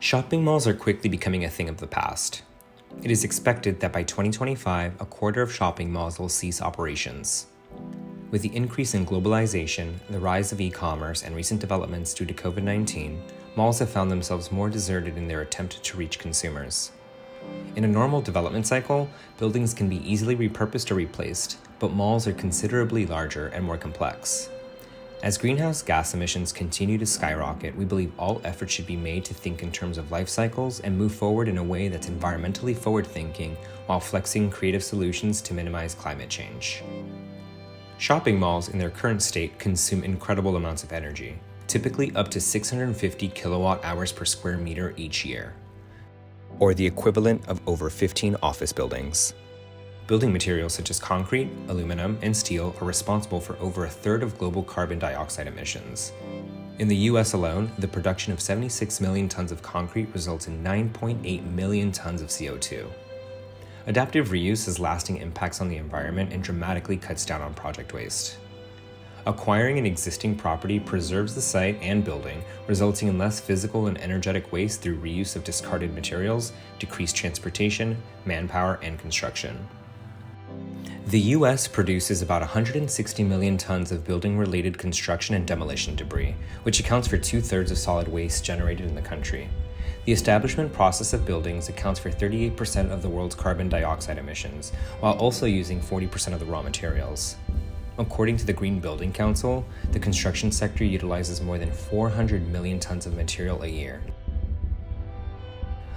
Shopping malls are quickly becoming a thing of the past. It is expected that by 2025, a quarter of shopping malls will cease operations. With the increase in globalization, the rise of e-commerce, and recent developments due to COVID-19, malls have found themselves more deserted in their attempt to reach consumers. In a normal development cycle, buildings can be easily repurposed or replaced, but malls are considerably larger and more complex. As greenhouse gas emissions continue to skyrocket, we believe all efforts should be made to think in terms of life cycles and move forward in a way that's environmentally forward-thinking while flexing creative solutions to minimize climate change. Shopping malls in their current state consume incredible amounts of energy, typically up to 650 kilowatt hours per square meter each year, or the equivalent of over 15 office buildings. Building materials such as concrete, aluminum, and steel are responsible for over a third of global carbon dioxide emissions. In the US alone, the production of 76 million tons of concrete results in 9.8 million tons of CO2. Adaptive reuse has lasting impacts on the environment and dramatically cuts down on project waste. Acquiring an existing property preserves the site and building, resulting in less physical and energetic waste through reuse of discarded materials, decreased transportation, manpower, and construction. The U.S. produces about 160 million tons of building-related construction and demolition debris, which accounts for 2/3 of solid waste generated in the country. The establishment process of buildings accounts for 38% of the world's carbon dioxide emissions, while also using 40% of the raw materials. According to the Green Building Council, the construction sector utilizes more than 400 million tons of material a year.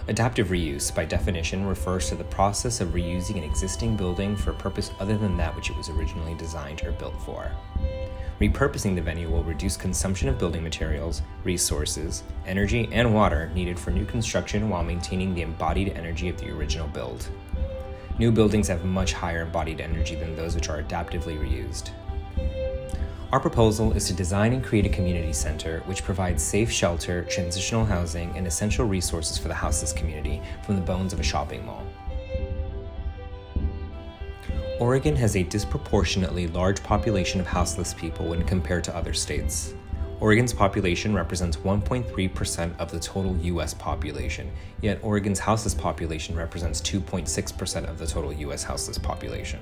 Adaptive reuse, by definition, refers to the process of reusing an existing building for a purpose other than that which it was originally designed or built for. Repurposing the venue will reduce consumption of building materials, resources, energy, and water needed for new construction while maintaining the embodied energy of the original build. New buildings have much higher embodied energy than those which are adaptively reused. Our proposal is to design and create a community center which provides safe shelter, transitional housing, and essential resources for the houseless community from the bones of a shopping mall. Oregon has a disproportionately large population of houseless people when compared to other states. Oregon's population represents 1.3% of the total U.S. population, yet Oregon's houseless population represents 2.6% of the total U.S. houseless population.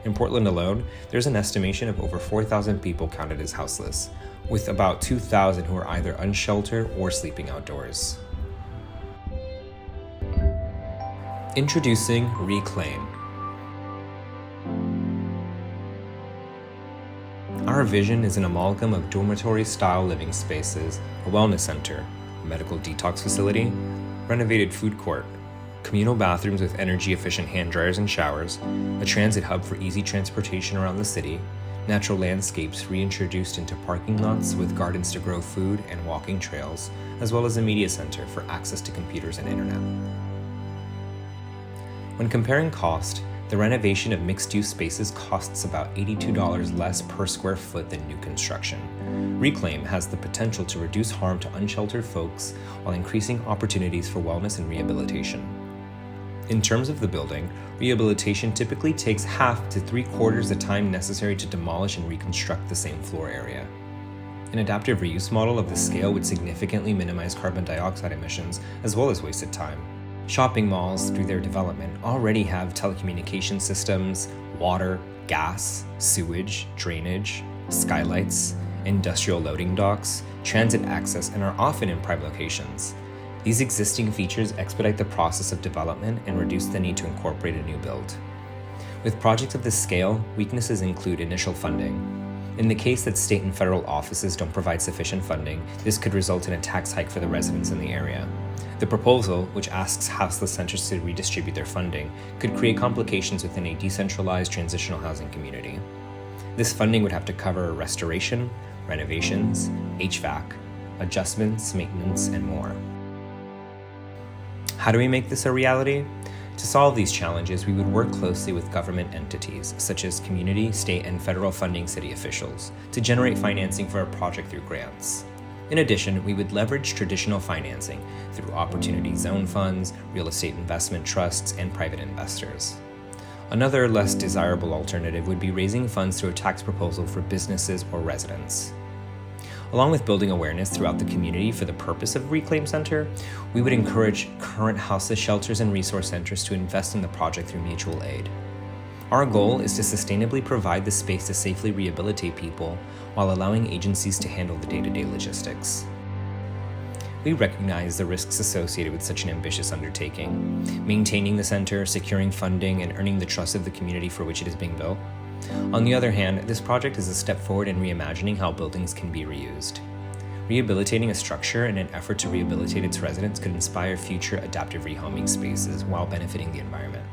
In Portland alone, there's an estimation of over 4,000 people counted as houseless, with about 2,000 who are either unsheltered or sleeping outdoors. Introducing Reclaim. Our vision is an amalgam of dormitory-style living spaces, a wellness center, a medical detox facility, renovated food court, communal bathrooms with energy-efficient hand dryers and showers, a transit hub for easy transportation around the city, natural landscapes reintroduced into parking lots with gardens to grow food and walking trails, as well as a media center for access to computers and internet. When comparing cost, the renovation of mixed-use spaces costs about $82 less per square foot than new construction. Reclaim has the potential to reduce harm to unsheltered folks while increasing opportunities for wellness and rehabilitation. In terms of the building, rehabilitation typically takes half to 3/4 the time necessary to demolish and reconstruct the same floor area. An adaptive reuse model of this scale would significantly minimize carbon dioxide emissions as well as wasted time. Shopping malls, through their development, already have telecommunication systems, water, gas, sewage, drainage, skylights, industrial loading docks, transit access, and are often in prime locations. These existing features expedite the process of development and reduce the need to incorporate a new build. With projects of this scale, weaknesses include initial funding. In the case that state and federal offices don't provide sufficient funding, this could result in a tax hike for the residents in the area. The proposal, which asks houseless centers to redistribute their funding, could create complications within a decentralized transitional housing community. This funding would have to cover restoration, renovations, HVAC, adjustments, maintenance, and more. How do we make this a reality? To solve these challenges, we would work closely with government entities, such as community, state, and federal funding city officials, to generate financing for a project through grants. In addition, we would leverage traditional financing through opportunity zone funds, real estate investment trusts, and private investors. Another less desirable alternative would be raising funds through a tax proposal for businesses or residents. Along with building awareness throughout the community for the purpose of Reclaim Center, we would encourage current houseless shelters and resource centers to invest in the project through mutual aid. Our goal is to sustainably provide the space to safely rehabilitate people while allowing agencies to handle the day-to-day logistics. We recognize the risks associated with such an ambitious undertaking, maintaining the center, securing funding, and earning the trust of the community for which it is being built. On the other hand, this project is a step forward in reimagining how buildings can be reused. Rehabilitating a structure in an effort to rehabilitate its residents could inspire future adaptive rehoming spaces while benefiting the environment.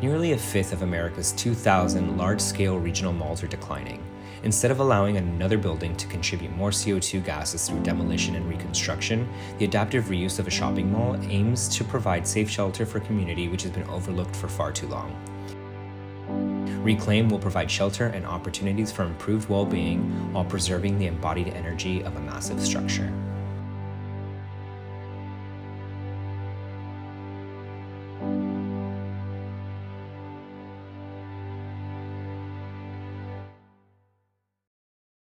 Nearly a fifth of America's 2,000 large-scale regional malls are declining. Instead of allowing another building to contribute more CO2 gases through demolition and reconstruction, the adaptive reuse of a shopping mall aims to provide safe shelter for a community which has been overlooked for far too long. Reclaim will provide shelter and opportunities for improved well-being while preserving the embodied energy of a massive structure.